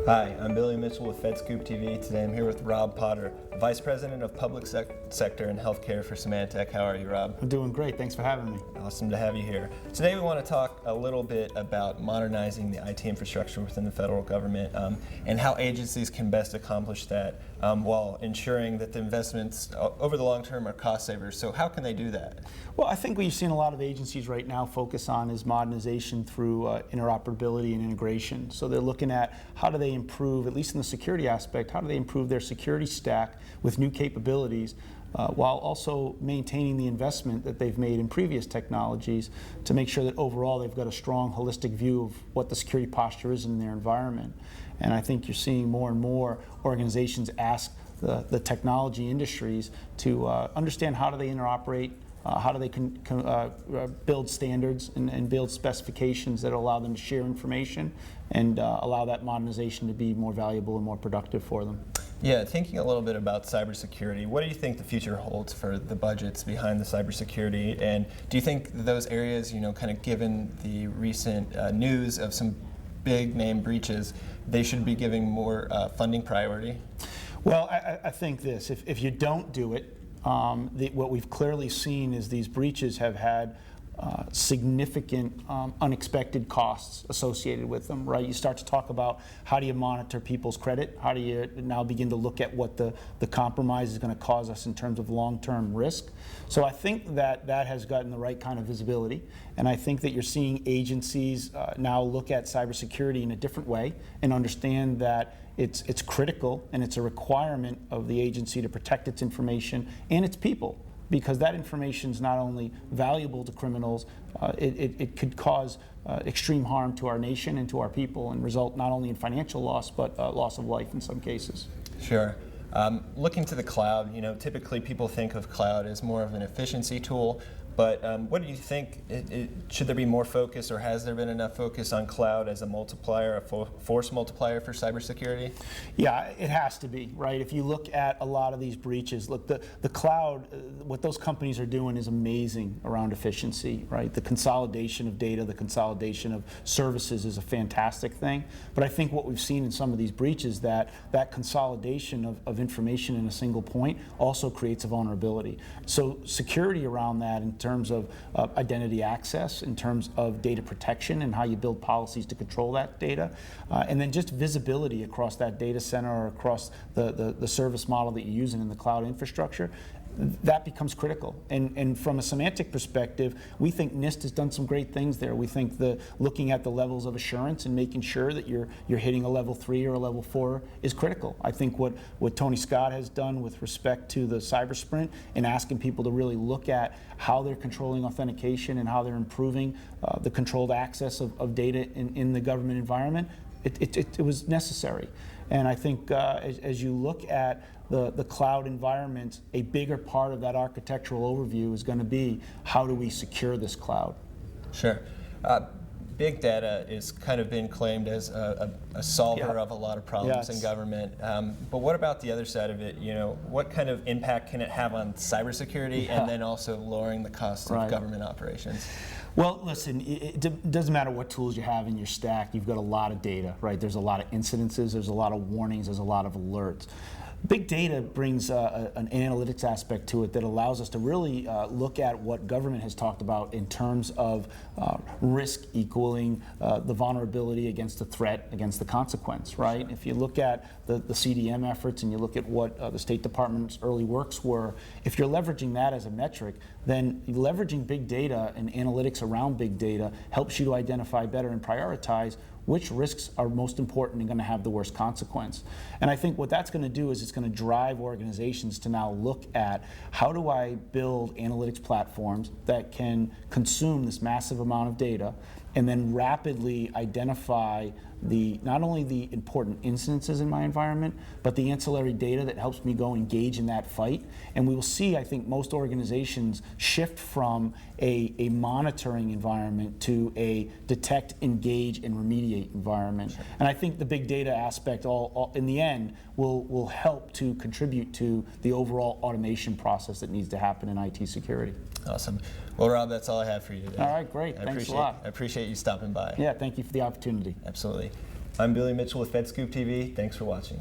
Hi, I'm Billy Mitchell with FedScoop TV. Today I'm here with Rob Potter, Vice President of Public Sector and Healthcare for Symantec. How are you, Rob? I'm doing great. Thanks for having me. Awesome to have you here. Today we want to talk a little bit about modernizing the IT infrastructure within the federal government and how agencies can best accomplish that while ensuring that the investments over the long term are cost savers. So how can they do that? Well, I think what you've seen a lot of agencies right now focus on is modernization through interoperability and integration. So they're looking at how do they improve, at least in the security aspect, how do they improve their security stack with new capabilities while also maintaining the investment that they've made in previous technologies to make sure that overall they've got a strong holistic view of what the security posture is in their environment. And I think you're seeing more and more organizations ask the technology industries to understand how do they interoperate, how do they build standards and build specifications that allow them to share information and allow that modernization to be more valuable and more productive for them. Yeah, thinking a little bit about cybersecurity, what do you think the future holds for the budgets behind the cybersecurity? And do you think those areas, kind of given the recent news of some big name breaches, they should be giving more funding priority? Well, I think this, if you don't do it, what we've clearly seen is these breaches have had significant unexpected costs associated with them, right? You start to talk about how do you monitor people's credit? How do you now begin to look at what the compromise is going to cause us in terms of long-term risk? So I think that has gotten the right kind of visibility, and I think that you're seeing agencies now look at cybersecurity in a different way and understand that it's critical and it's a requirement of the agency to protect its information and its people, because that information is not only valuable to criminals, it could cause extreme harm to our nation and to our people and result not only in financial loss, but loss of life in some cases. Sure. Looking to the cloud, typically people think of cloud as more of an efficiency tool, but what do you think, should there be more focus, or has there been enough focus on cloud as a multiplier, a force multiplier for cybersecurity? Yeah, it has to be, right? If you look at a lot of these breaches, look, the cloud, what those companies are doing is amazing around efficiency, right? The consolidation of data, the consolidation of services is a fantastic thing, but I think what we've seen in some of these breaches, that consolidation of information in a single point also creates a vulnerability. So security around that in terms of identity access, in terms of data protection and how you build policies to control that data, and then just visibility across that data center or across the service model that you're using in the cloud infrastructure, that becomes critical. And from a Symantec perspective, we think NIST has done some great things there. We think looking at the levels of assurance and making sure that you're hitting a level 3 or a level 4 is critical. I think what Tony Scott has done with respect to the cyber sprint and asking people to really look at how they're controlling authentication and how they're improving the controlled access of data in the government environment, it was necessary. And I think as you look at the cloud environment, a bigger part of that architectural overview is going to be how do we secure this cloud? Sure. Big data is kind of been claimed as a solver of a lot of problems in government. But what about the other side of it? What kind of impact can it have on cybersecurity and then also lowering the cost of government operations? Well, listen, it doesn't matter what tools you have in your stack, you've got a lot of data, right? There's a lot of incidences, there's a lot of warnings, there's a lot of alerts. Big data brings an analytics aspect to it that allows us to really look at what government has talked about in terms of risk equaling the vulnerability against the threat, against the consequence, right? Sure. If you look at the CDM efforts and you look at what the State Department's early works were, if you're leveraging that as a metric, then leveraging big data and analytics around big data helps you to identify better and prioritize which risks are most important and going to have the worst consequence. And I think what that's going to do is it's going to drive organizations to now look at how do I build analytics platforms that can consume this massive amount of data and then rapidly identify not only the important incidences in my environment, but the ancillary data that helps me go engage in that fight. And we will see, I think, most organizations shift from a monitoring environment to a detect, engage, and remediate environment. Sure. And I think the big data aspect, all in the end, will help to contribute to the overall automation process that needs to happen in IT security. Awesome. Well, Rob, that's all I have for you today. All right, great. Thanks a lot. I appreciate you stopping by. Yeah, thank you for the opportunity. Absolutely. I'm Billy Mitchell with FedScoop TV. Thanks for watching.